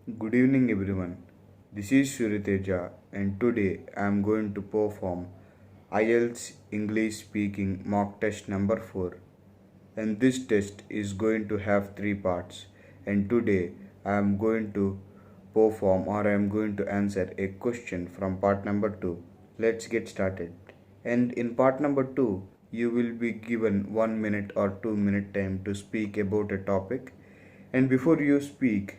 Good evening, everyone. This is Suriteja, and today I am going to perform IELTS English Speaking Mock Test number 4. And this test is going to have three parts. And today I am going to perform or I am going to answer a question from part number 2. Let's get started. And in part number 2, you will be given 1 minute or 2 minute time to speak about a topic. And before you speak,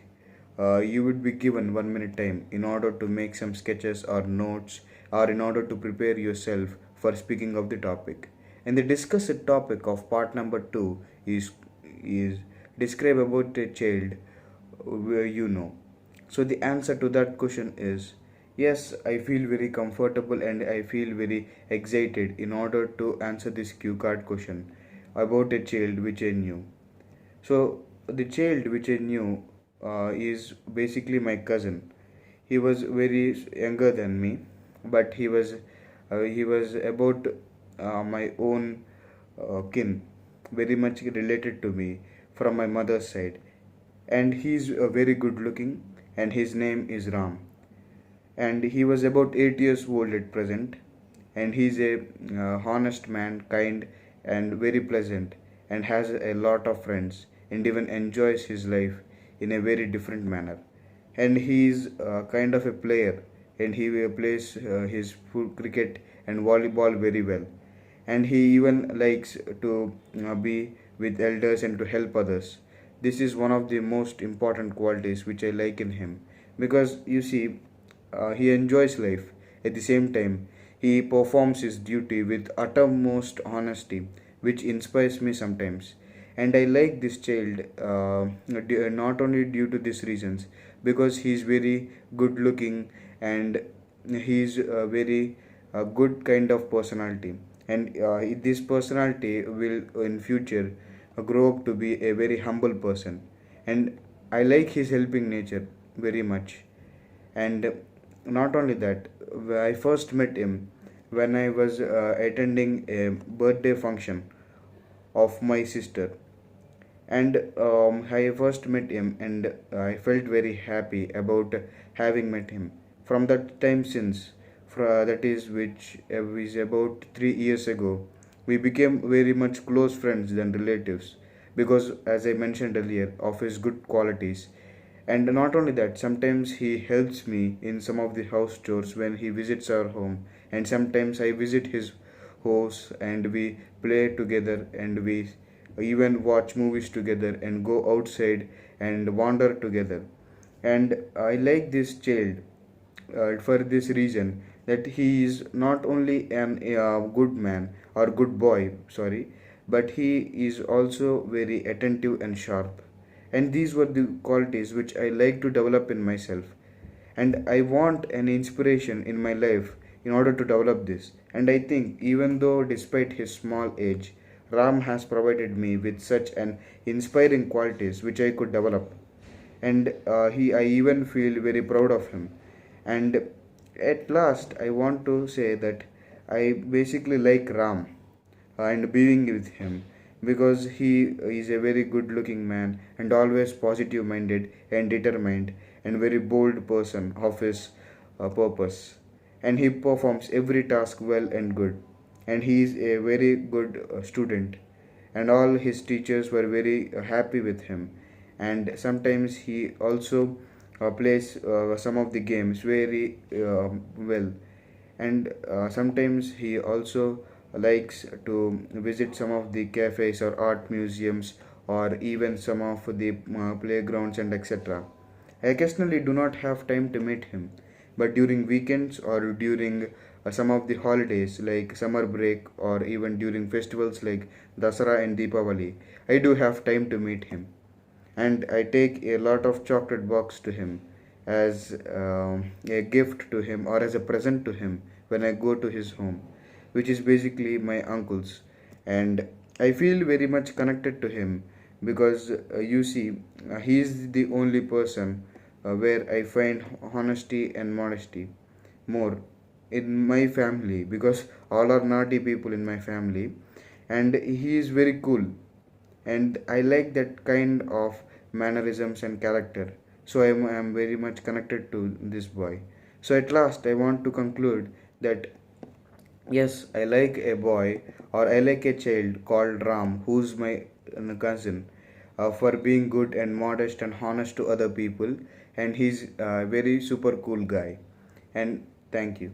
you would be given 1 minute time in order to make some sketches or notes or in order to prepare yourself for speaking of the topic. And the discussed topic of part number 2 is describe about a child where you know. So the answer to that question is yes, I feel very comfortable and I feel very excited in order to answer this cue card question about a child which I knew. So the child which I knew is basically my cousin. He was very younger than me, but he was about my own kin, very much related to me from my mother's side, and he's very good looking, and his name is Ram, and he was about 8 years old at present, and he's a honest man, kind and very pleasant, and has a lot of friends, and even enjoys his life in a very different manner. And he is kind of a player, and he plays his cricket and volleyball very well, and he even likes to be with elders and to help others. This is one of the most important qualities which I like in him, because you see, he enjoys life. At the same time, he performs his duty with uttermost honesty, which inspires me sometimes. And I like this child not only due to these reasons, because he is very good looking, and he is a very good kind of personality. And this personality will in future grow up to be a very humble person. And I like his helping nature very much. And not only that, I first met him when I was attending a birthday function of my sister. And I first met him, and I felt very happy about having met him. From that time since, that is which is about 3 years ago, we became very much close friends than relatives, because as I mentioned earlier, of his good qualities. And not only that, sometimes he helps me in some of the house chores when he visits our home, and sometimes I visit his house and we play together, and we even watch movies together and go outside and wander together. And I like this child for this reason, that he is not only an good man or good boy, sorry, but he is also very attentive and sharp. And these were the qualities which I like to develop in myself, and I want an inspiration in my life in order to develop this. And I think, even though despite his small age, Ram has provided me with such an inspiring qualities which I could develop. And I even feel very proud of him. And at last, I want to say that I basically like Ram and being with him, because he is a very good looking man and always positive minded and determined and very bold person of his purpose, and he performs every task well and good, and he is a very good student, and all his teachers were very happy with him. And sometimes he also plays some of the games very well. And sometimes he also likes to visit some of the cafes or art museums, or even some of the playgrounds and etc. I occasionally do not have time to meet him, but during weekends or during some of the holidays like summer break, or even during festivals like Dasara and Deepavali, I do have time to meet him, and I take a lot of chocolate box to him as a gift to him or as a present to him when I go to his home, which is basically my uncle's. And I feel very much connected to him, because you see, he is the only person where I find honesty and modesty more in my family, because all are naughty people in my family, and he is very cool, and I like that kind of mannerisms and character, So I'm very much connected to this boy. So at last, I want to conclude that yes, I like a boy or I like a child called Ram, who's my cousin, for being good and modest and honest to other people, and he's a very super cool guy. And thank you.